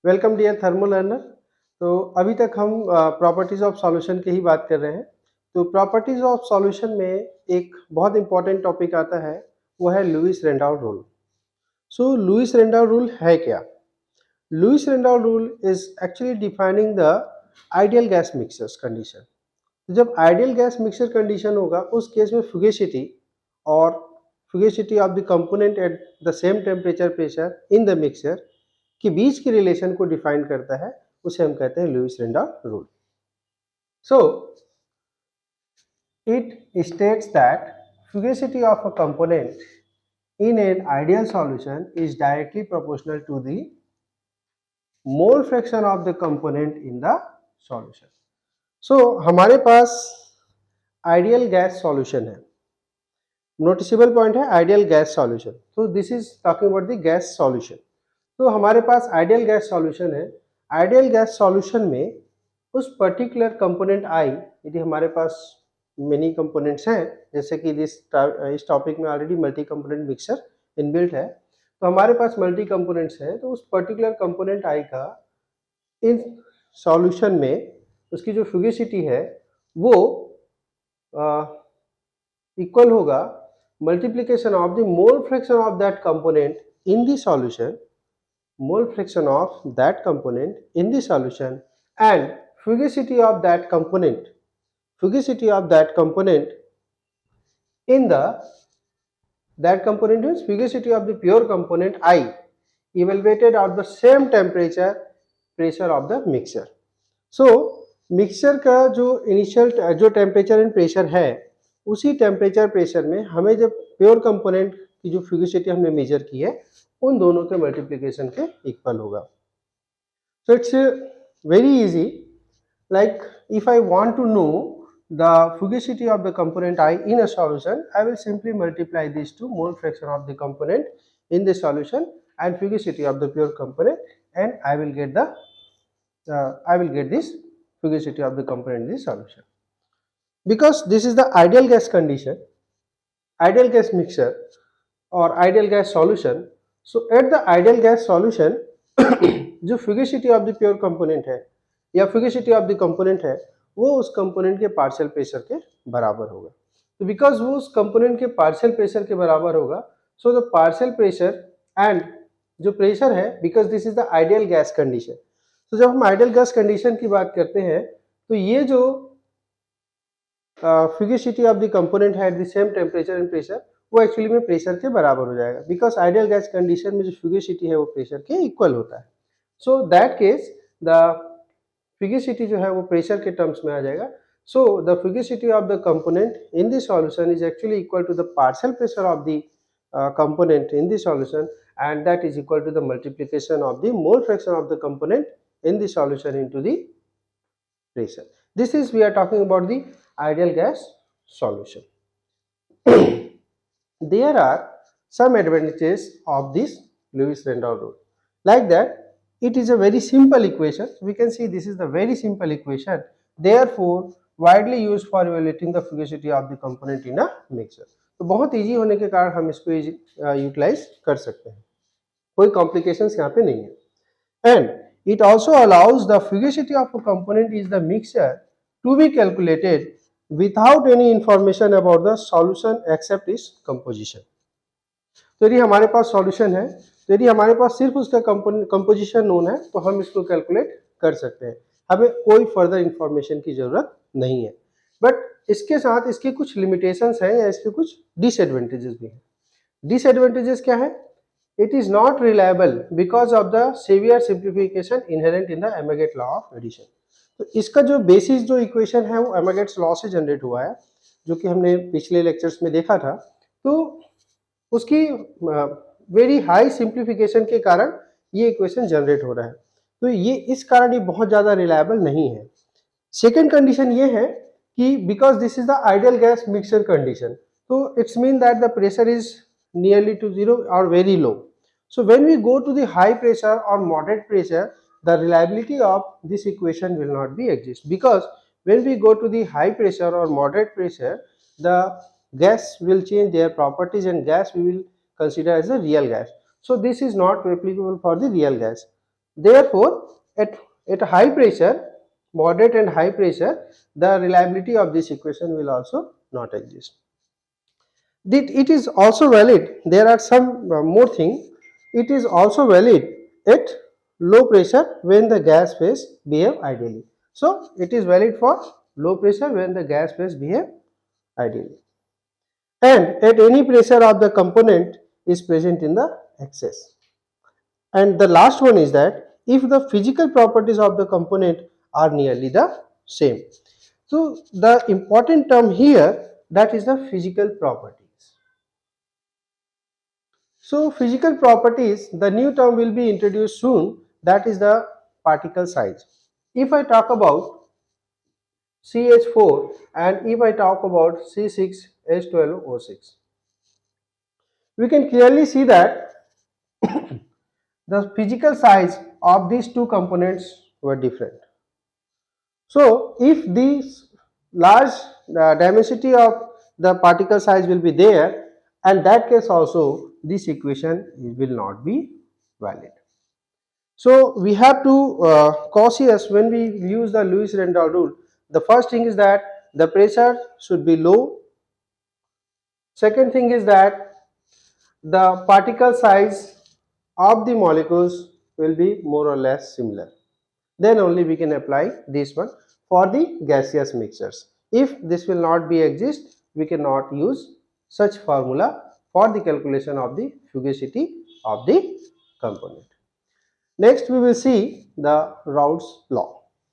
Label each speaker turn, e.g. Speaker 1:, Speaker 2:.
Speaker 1: Welcome dear thermo learner. तो अभी तक हम प्रॉपर्टीज ऑफ सॉल्यूशन की ही बात कर रहे हैं। तो प्रॉपर्टीज ऑफ सॉल्यूशन में एक बहुत इंपॉर्टेंट टॉपिक आता है, वो है Lewis Randall rule. So Lewis Randall rule है क्या? Lewis Randall rule is actually defining the ideal gas mixtures condition. तो जब आइडियल गैस मिक्सर कंडीशन होगा उस केस में फुगेसिटी और fugacity of the component at the same temperature pressure in the mixture के बीच के रिलेशन को डिफाइन करता है, उसे हम कहते हैं Lewis Randall rule. So it states that fugacity of a component in an ideal solution is directly proportional to the mole fraction of the component in the solution. So हमारे पास ideal gas solution है, noticeable point है ideal gas solution. तो this is talking about the gas solution. तो हमारे पास ideal gas solution है। Ideal gas solution में उस particular component I, यदि हमारे पास मेनी कंपोनेंट्स हैं, जैसे कि इस टॉपिक में already multi component mixer inbuilt है, तो हमारे पास मल्टी कंपोनेंट्स हैं, तो उस पर्टिकुलर कंपोनेंट आई का इन सॉल्यूशन में उसकी जो फुगेसिटी है वो इक्वल होगा multiplication of the mole fraction of that component in the solution, mole fraction of that component in the solution, and fugacity of that component in the that component means fugacity of the pure component I evaluated at the same temperature pressure of the mixer. So mixer का जो initial जो temperature and pressure है, उसी temperature pressure में हमें जब pure component की जो फ्यूगिसिटी हमने मेजर की है उन दोनों के मल्टीप्लिकेशन के इक्वल होगा। So it's very easy, like if I want to know the fugacity of the component I in a solution, I will simply multiply this to mole fraction of the component in the solution and fugacity of the pure component, and I will get this fugacity of the component in the solution. Because this is the ideal gas condition, ideal gas mixture or ideal gas solution, so at the ideal gas solution जो fugacity of the pure component है या fugacity of the component है वो उस component के partial pressure के बराबर होगा। तो because वो उस component के partial pressure के बराबर होगा, so the partial pressure and जो pressure है, because this is the ideal gas condition, तो जब हम आइडियल गैस कंडीशन की बात करते हैं तो ये जो फ्यूगिसिटी ऑफ द कंपोनेंट है eight the same temperature and pressure, वो एक्चुअली में प्रेशर के बराबर हो जाएगा, बिकॉज आइडियल गैस कंडीशन में जो फ्यूगिसिटी है वो प्रेशर के इक्वल होता है। So that case the fugacity जो है वो प्रेशर के टर्म्स में आ जाएगा। So the fugacity of the component in the solution is actually equal to the partial pressure of the component in the solution, and that is equal to the multiplication of the mole fraction of the component in the solution into the pressure. This is, we are talking about the ideal gas solution. There are some advantages of this Lewis Rendau rule, like that it is a very simple equation. We can see this is the very simple equation, therefore widely used for evaluating the fugacity of the component in a mixture. तो बहुत easy होने के कारण हम इसको utilise कर सकते हैं, कोई कॉम्प्लिकेशंस यहाँ पे नहीं है। And it also allows the fugacity of a component in the mixture to be calculated without any information about the solution except its composition. तो यदि हमारे पास सॉल्यूशन है, तो यदि हमारे पास सिर्फ उसका कंपोजिशन नोन है तो हम इसको कैलकुलेट कर सकते हैं, हमें कोई फर्दर इंफॉर्मेशन की जरूरत नहीं है। बट इसके साथ इसके कुछ लिमिटेशंस हैं या इसके कुछ डिसएडवांटेजेस भी हैं। डिसएडवांटेजेस क्या है? It is not reliable because of the severe simplification inherent in the Amagat law of addition. तो इसका जो बेसिस जो इक्वेशन है वो Amagat's law से जनरेट हुआ है, जो कि हमने पिछले लेक्चर्स में देखा था। तो उसकी वेरी हाई सिंप्लीफिकेशन के कारण ये इक्वेशन जनरेट हो रहा है, तो ये इस कारण ये बहुत ज़्यादा रिलायबल नहीं है। सेकेंड कंडीशन ये है कि because this is the ideal gas mixture condition, तो it's mean that the pressure is nearly to zero or very low. So when we go to the high pressure or moderate pressure, the reliability of this equation will not be exist, because when we go to the high pressure or moderate pressure, the gas will change their properties and gas we will consider as a real gas. So this is not applicable for the real gas. Therefore, at high pressure, moderate and high pressure, the reliability of this equation will also not exist. It is also valid, there are some more things, it is also valid at low pressure when the gas phase behave ideally. So, it is valid for low pressure when the gas phase behave ideally, and at any pressure of the component is present in the excess. And the last one is that if the physical properties of the component are nearly the same. So, the important term here, that is the physical properties. So, physical properties, the new term will be introduced soon, that is the particle size. If I talk about CH4 and if I talk about C6H12O6, we can clearly see that the physical size of these two components were different. So, if these large density of the particle size will be there, and that case also this equation will not be valid. So, we have to cautious when we use the Lewis-Randolph rule. The first thing is that the pressure should be low. Second thing is that the particle size of the molecules will be more or less similar. Then only we can apply this one for the gaseous mixtures. If this will not be exist, we cannot use such formula for the calculation of the fugacity of the component. Next we will see the Raoult's law.